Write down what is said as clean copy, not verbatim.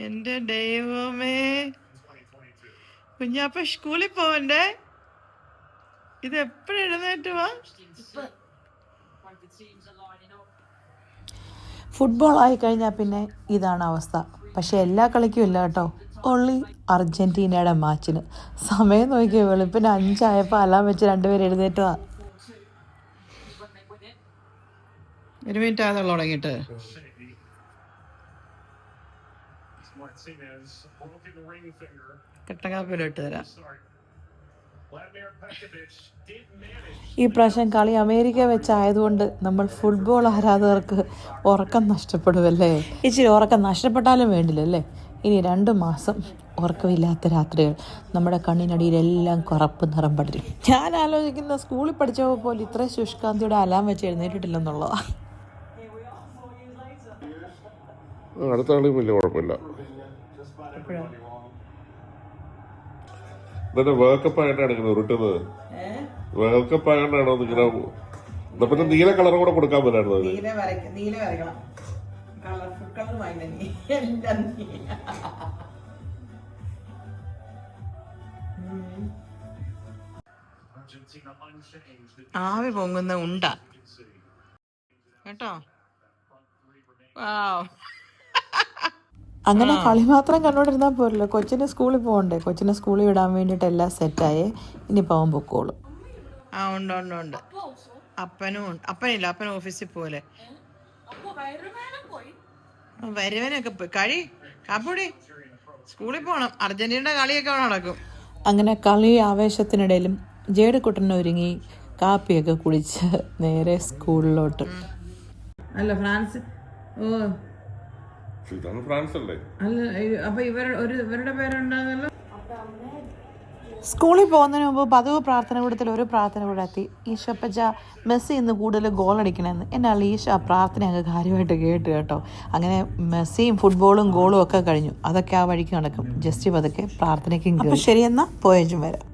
എന്റെ ദൈവമേ, കുഞ്ഞാപ്പ സ്കൂളിൽ പോവണ്ടേ? ഇത് എപ്പോഴും എഴുന്നേറ്റ് വാ. ഫുട്ബോൾ ആയിക്കഴിഞ്ഞാൽ പിന്നെ ഇതാണ് അവസ്ഥ. പക്ഷെ എല്ലാ കളിക്കും ഇല്ല കേട്ടോ, ഓൺലി അർജൻറ്റീനയുടെ മാച്ചിന്. സമയം നോക്കിയോ, വെളുപ്പിന് 5 ആയപ്പോൾ അലാം വെച്ച് 2 പേര് എഴുന്നേറ്റതാ. ഒരു മിനിറ്റ് ആകുള്ള തുടങ്ങിയിട്ട്. കട്ടക്കാപ്പിലോട്ട് തരാം. ഈ പ്രാവശ്യം കളി അമേരിക്ക വെച്ചായതുകൊണ്ട് നമ്മൾ ഫുട്ബോൾ ആരാധകർക്ക് ഉറക്കം നഷ്ടപ്പെടുമല്ലേ. ഇച്ചിരി ഉറക്കം നഷ്ടപ്പെട്ടാലും വേണ്ടില്ലല്ലേ. ഇനി 2 മാസം ഉറക്കമില്ലാത്ത രാത്രികൾ. നമ്മുടെ കണ്ണിനടിയിലെല്ലാം കറുപ്പ് നിറം പടരും. ഞാൻ ആലോചിക്കുന്ന സ്കൂളിൽ പഠിച്ചപ്പോൾ പോലും ഇത്ര ശുഷ്കാന്തിയുടെ അലാം വെച്ച് എഴുന്നേറ്റിട്ടില്ലെന്നുള്ളതാ. അടുത്ത കളിയും വലിയ കുഴപ്പമില്ല. വേൾഡ് കപ്പ് ആയിട്ടാണ് ഇങ്ങനെ ഉരുട്ടുന്നത്. വേൾഡ് കപ്പ് ആയിട്ടാണോ ഇങ്ങനെ? പിന്നെ നീല കളർ കൂടെ കൊടുക്കാൻ പറ്റായിരുന്നു. ആവി പൊങ്ങുന്ന ഉണ്ട കേട്ടോ. അങ്ങനെ കളി മാത്രം കണ്ടോണ്ടിരുന്നാൽ പോരല്ലോ. കൊച്ചിനെ സ്കൂളിൽ പോകണ്ടേ. കൊച്ചിനെ സ്കൂളിൽ വിടാൻ വേണ്ടിയിട്ട് എല്ലാം സെറ്റായേ. ഇനി പോകാൻ പൊക്കോളും. ഉണ്ട് ഉണ്ട് ഉണ്ട്. അപ്പനും ഉണ്ട്. അപ്പനില്ല, അപ്പൻ ഓഫീസിൽ പോലെ. വരുവനൊക്കെ പോയി കാപ്പൂടി സ്കൂളിൽ പോകണം. അർജന്റീനയുടെ കളിയൊക്കെ നടക്കും. അങ്ങനെ കളി ആവേശത്തിനിടയിലും ജേഡക്കുട്ടൻ ഒരുങ്ങി കാപ്പിയൊക്കെ കുടിച്ച് നേരെ സ്കൂളിലോട്ട്. അല്ല ഫ്രാൻസ്. ഓ ഫ്രാൻസ് അല്ലേ? അല്ല, അപ്പൊ ഇവരുടെ പേരുണ്ടാകുമല്ലോ. സ്കൂളിൽ പോകുന്നതിന് മുമ്പ് പതിവ് പ്രാർത്ഥന കൂടത്തിൽ ഒരു പ്രാർത്ഥന കൂടെ എത്തി. ഈശോപ്പച്ച മെസ്സി ഇന്ന് കൂടുതൽ ഗോൾ അടിക്കണമെന്ന്. എന്നാൽ ഈശോ ആ പ്രാർത്ഥന അങ്ങ് കാര്യമായിട്ട് കേട്ട് കേട്ടോ. അങ്ങനെ മെസ്സിയും ഫുട്ബോളും ഗോളും ഒക്കെ കഴിഞ്ഞു. അതൊക്കെ ആ വഴിക്ക് നടക്കും. ജസ്റ്റ് പതുക്കെ പ്രാർത്ഥനയ്ക്കും. ശരിയെന്നാ പോയേച്ചും വരാം.